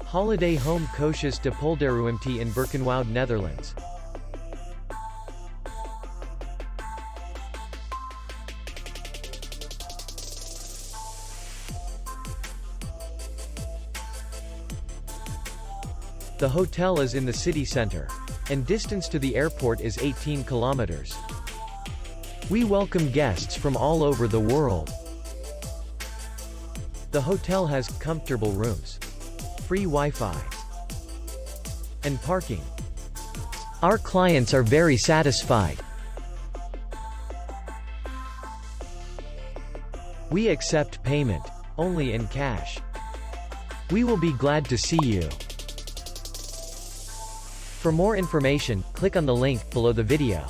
Holiday home Koetshuis de Polderruimte in Berkenwoude, Netherlands. The hotel is in the city center, and distance to the airport is 18 kilometers. We welcome guests from all over the world. The hotel has comfortable rooms, free Wi-Fi, and parking. Our clients are very satisfied. We accept payment only in cash. We will be glad to see you. For more information, click on the link below the video.